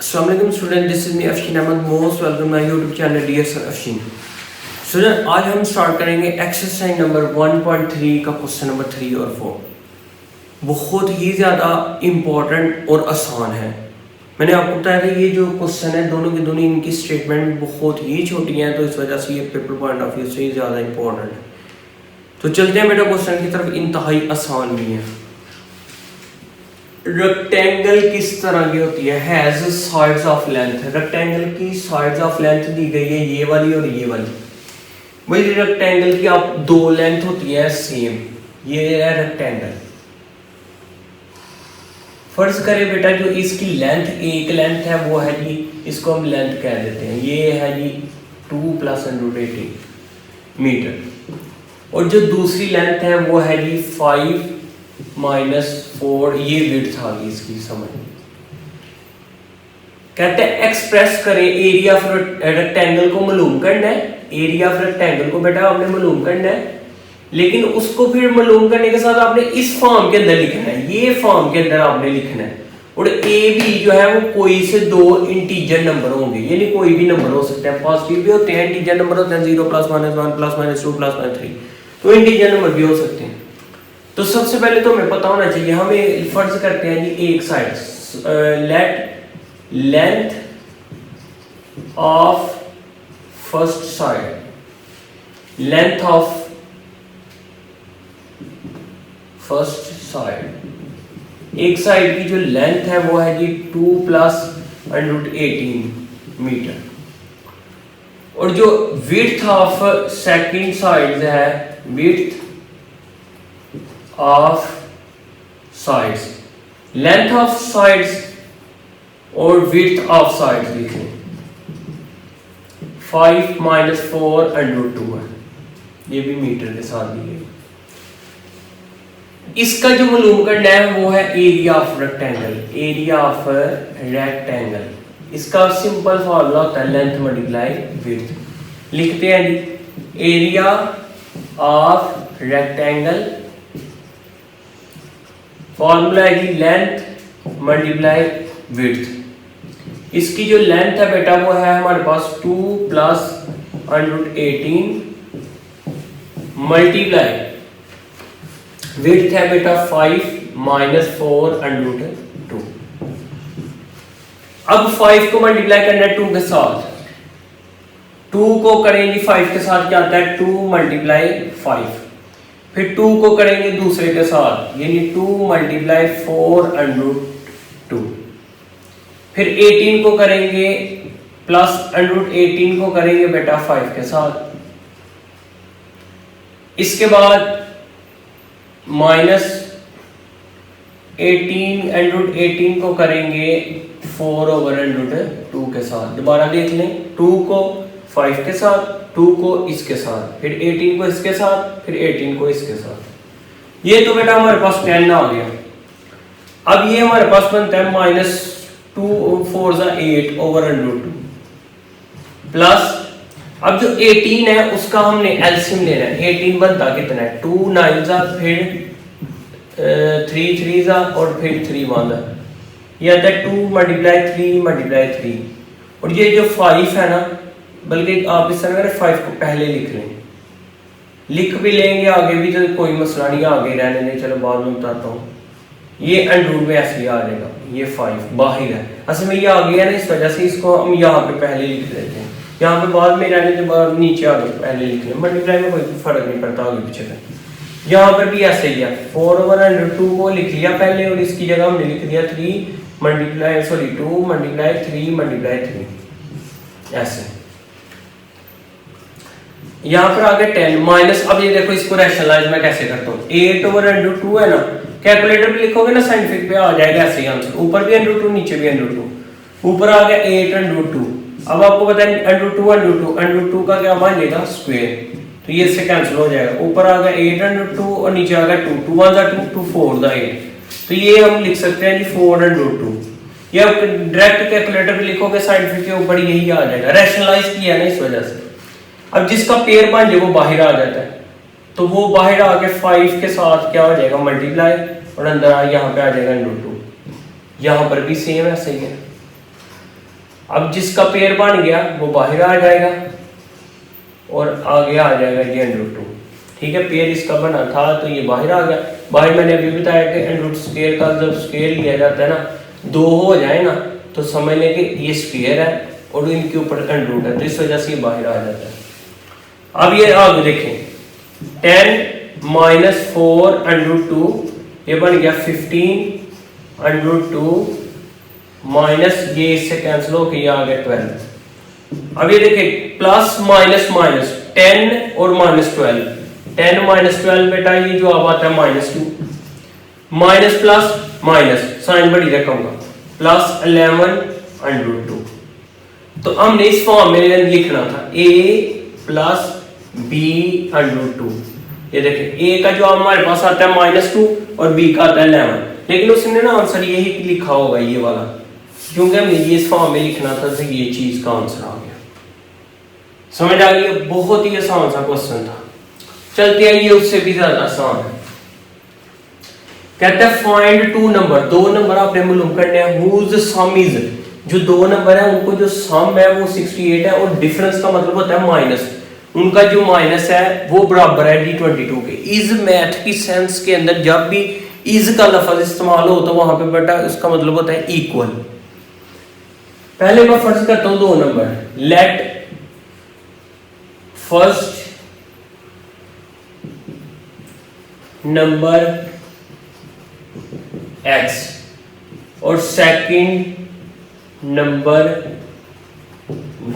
Assalamualaikum student, this is me Afshin Ahmed. Most welcome my YouTube channel Dear Sir Afshin. Student आज हम start करेंगे exercise number 1.3 का question number 3 और 4। बहुत ही ज़्यादा इम्पोर्टेंट और आसान है। मैंने आपको बताया था ये जो क्वेश्चन है दोनों की दोनों इनकी स्टेटमेंट बहुत ही छोटी हैं, तो इस वजह से ये पेपर पॉइंट ऑफ व्यू से ही ज़्यादा इम्पोर्टेंट है। तो चलते हैं बेटा क्वेश्चन की तरफ, इंतहाई आसान भी है। रेक्टेंगल किस तरह की होती है? Has sides of length. Rectangle की साइड्स ऑफ लेंथ दी गई है ये वाली और ये वाली। वही रेक्टेंगल की आप दो लेंथ होती है सेम, ये है रेक्टेंगल। फर्ज करें बेटा जो इसकी लेंथ एक लेंथ है वो है जी, इसको हम लेंथ कह देते हैं, ये है जी 2 + √18 मीटर, और जो दूसरी लेंथ है वो है जी 5 - 4, ये विड्थ आ गई इसकी। समझ कहते हैं एक्सप्रेस करें एरिया ऑफ रेक्टेंगल को मालूम करना है। एरिया ऑफ रेक्टेंगल को बेटा आपने मालूम करना है, लेकिन उसको फिर मालूम करने के साथ आपने इस फॉर्म के अंदर लिखना है, ये फॉर्म के अंदर आपने लिखना है। और ए बी जो है वो कोई से दो इंटीजर नंबर होंगे, यानी कोई भी नंबर हो सकते हैं, पॉजिटिव भी होते हैं, इंटीजर नंबर होते हैं 0 + (-1) +-2 +-3, तो इंटीजर नंबर भी हो सकते हैं। तो सबसे पहले तो हमें पता होना चाहिए, हमें फर्ज करते हैं जी एक side late length of first side, length of first side, एक साइड की जो लेंथ है वो है जी 2 + √18 मीटर, और जो विड्थ ऑफ सेकंड साइड है, width of sides, length of sides और विड्थ ऑफ साइड्स लिखें 5 - 4 √2 है, ये भी मीटर के साथ दी गई। इसका जो मालूम करना है वो है area of rectangle. Area of rectangle, इसका सिंपल फॉर्मूला होता है लेंथ × विड्थ। लिखते हैं जी एरिया ऑफ रेक्टेंगल, फॉर्मूला है जी लेंथ × विड्थ। इसकी जो लेंथ है बेटा वो है हमारे पास 2 + √18 मल्टीप्लाई विड्थ है बेटा 5 - 4 √2। अब 5 को मल्टीप्लाई करना है 2 के साथ, 2 को करेंगे 5 के साथ क्या आता है 2 × 5, फिर 2 को करेंगे दूसरे के साथ यानी 2 × 4 √2, फिर 18 को करेंगे प्लस √18 को करेंगे बेटा 5 के साथ, इसके बाद -18 √18 को करेंगे 4/√2 के साथ। दोबारा देख लें, 2 को 5 के साथ, 2 को इसके साथ, फिर 18 को इसके साथ, फिर 18 को इसके साथ। ये तो बेटा हमारे पास 10 आ गया। अब ये हमारे पास बनता है -2 4 = 8/√2 प्लस, अब जो 18 है उसका हमने एलसीएम लेना है। 18 बनता कितना है 2 9 फिर 3 3 और फिर 3 1, ये आता है 2 × 3 × 3, और ये जो 5 है ना, बल्कि आप इस तरह 5 को पहले लिख लें, लिख भी लेंगे आगे भी तो कोई मसला नहीं, आगे रहने दें, चलो बाद में बताता हूँ। ये √ में ऐसे ही आ जाएगा, ये 5 बाहर है, असल में ये आ गया ना, इस वजह से इसको हम यहाँ पे पहले लिख लेते हैं, यहाँ पे बाद में रहने के बाद नीचे आगे पहले लिख लें, मल्टीप्लाई में कोई फर्क नहीं पड़ता आगे पीछे का। यहाँ पर भी ऐसे ही है, 4/√2 को लिख लिया पहले, और इसकी जगह हमने लिख दिया 2 × 3 × 3 ऐसे। यहाँ पर आगे 10 माइनस, अब ये देखो इसको रैशनलाइज मैं कैसे करता हूँ, 8/√2 है ना, कैलकुलेटर पे लिखोगे ना साइंटिफिक पे आ जाएगा ऐसे ही आंसर, ऊपर भी √2 नीचे भी √2, ऊपर आ गया 8/√2। अब आपको पता है √2 का क्या मान लेगा स्क्वायर, तो ये इससे कैंसिल हो जाएगा, ऊपर आ गया 8/√2 और नीचे आ गया 2 2 1 = 2 2 4 = 8, तो ये हम लिख सकते हैं जी 4/√2। ये आप डायरेक्ट कैलकुलेटर पे लिखोगे साइंटिफिक के ऊपर यही आ जाएगा, रैशनलाइज किया ना इस वजह से। अब जिसका पेयर बन जाए वो बाहर आ जाता है, तो वो बाहर आके 5 के साथ क्या हो जाएगा मल्टीप्लाई, और अंदर यहाँ पे आ जाएगा √2। यहाँ पर भी सेम है, सही है। अब जिसका पेयर बन गया वो बाहर आ जाएगा और आगे आ जाएगा ये √2। ठीक है, पेयर इसका बना था तो ये बाहर आ गया। बाहर मैंने अभी बताया कि √2 का जब स्क्वायर लिया जाता है ना, 2 हो जाए ना तो समझ लें कि ये स्क्वायर है और इनके ऊपर √, है तो इस वजह से ये बाहर आ जाता है। अब ये आगे देखें, 10 - 4 √2 ये बन गया 15 √2 माइनस ये इससे कैंसिल हो गया, आ गया 12। अब ये देखिए प्लस माइनस माइनस 10 और -12, 10 - 12 बेटा ये जो अब आता है -2, माइनस प्लस माइनस साइन बड़ी रकम का प्लस 11 √2। तो हमने इस फॉर्म में लिखना था a प्लस b √2। ये देखिए a का जो हमारे पास आता है -2 और b का आता है 11, लेकिन उसने ना आंसर यही लिखा होगा ये वाला, क्योंकि हमने ये इस फॉर्म में लिखना था तो ये चीज का आंसर आ गया। समझ आ गई? बहुत ही आसान सा क्वेश्चन था। चलते हैं, ये उससे भी ज्यादा आसान है। कहता है फाइंड 2 नंबर, 2 नंबर आपने मालूम करने हैं हुज सम इज, जो 2 नंबर है उनको जो सम है वो 68 है और डिफरेंस का मतलब होता है माइनस, उनका जो माइनस है वो बराबर है D22 के। इज मैथ की सेंस के अंदर जब भी इज का लफ्ज इस्तेमाल हो तो वहां पे बेटा उसका मतलब होता है इक्वल। पहले मैं फर्ज करता हूं 2 number, let first number x और second number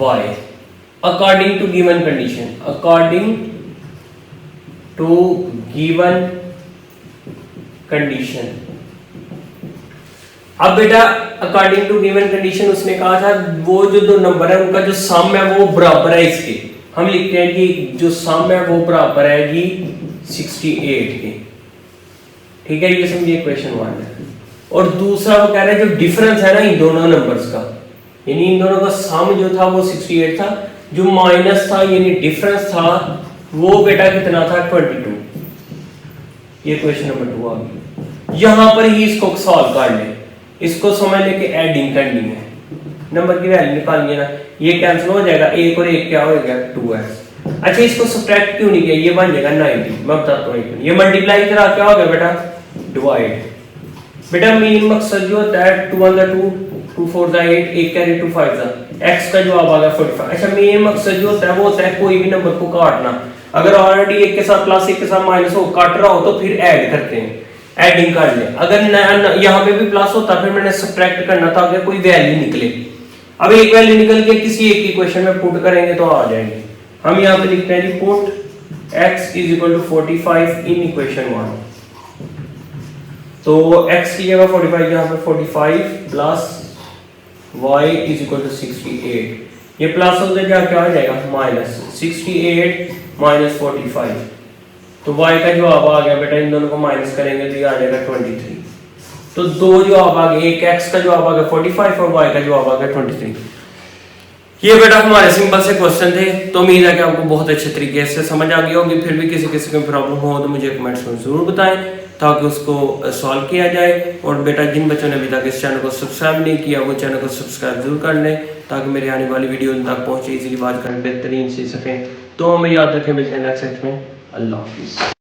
y according to given condition, according to given condition. अब बेटा अकॉर्डिंग टू गिवन कंडीशन उसने कहा था वो जो 2 नंबर है उनका जो सम है वो बराबर है इसके, हम लिखते हैं कि जो सम है वो बराबर है जी 68 के। ठीक है, ये समझिए इक्वेशन 1 है। और दूसरा वो कह रहा है जो डिफरेंस है ना इन दोनों नंबर्स का, यानी इन दोनों का सम जो था वो 68 था, जो माइनस था यानी डिफरेंस था वो बेटा कितना था 22। ये क्वेश्चन नंबर 2 आ गया। यहां पर ही इसको सॉल्व कर ले, इसको समझ ले कि एडिंग करनी है, नंबर की वैल्यू निकालनी है ना, ये कैंसिल हो जाएगा, 1 और 1 क्या हो गया 2x। अच्छा इसको सब्ट्रैक्ट क्यों नहीं किया, ये बन जाएगा 90। मैं बताता हूं, ये मल्टीप्लाई करा क्या हो गया बेटा डिवाइड। बेटा मेन मकसद जो होता है 2 × 2 2 4 8 1 कैरी 2 5 x का जवाब आ गया 45। अच्छा मेन मकसद जो होता है वो होता है कोई भी नंबर को काटना, अगर ऑलरेडी 1 के साथ प्लस 1 के साथ माइनस हो काट रहा हो तो फिर ऐड करते हैं, एडिंग कर ले। अगर यहाँ पे भी प्लस होता फिर मैंने सब्ट्रैक्ट करना था, अगर कोई वैल्यू निकले। अब एक वैल्यू निकल के किसी एक इक्वेशन में पुट करेंगे तो आ जाएंगे। हम यहाँ पे लिखते हैं जी पुट x = 45 इन इक्वेशन 1। तो x की जगह 45, यहाँ पे 45 प्लस y = 68, ये प्लस हो जाएगा क्या हो जाएगा माइनस 68 - 45। तो y का जवाब आ गया बेटा, इन दोनों को माइनस करेंगे तो ये आ जाएगा 23। तो 2 जवाब आ गए, एक x का जवाब आ गया 45 और y का जवाब आ गया 23। ये बेटा हमारे सिंपल से क्वेश्चन थे, तो उम्मीद है कि आपको बहुत अच्छे तरीके से समझ आ गई होगी। फिर भी किसी को प्रॉब्लम हो तो मुझे कमेंट्स में जरूर बताएं ताकि उसको सॉल्व किया जाए। और बेटा जिन बच्चों ने अभी तक इस चैनल को सब्सक्राइब नहीं किया वो चैनल को सब्सक्राइब जरूर कर लें ताकि मेरे आने वाली वीडियो उन तक पहुंचे, इजीली बात करने बेहतरीन सीख सकें। तो हमें याद रखें मिलते हैं नेक्स्ट सेट में। अल्लाह हाफिज़।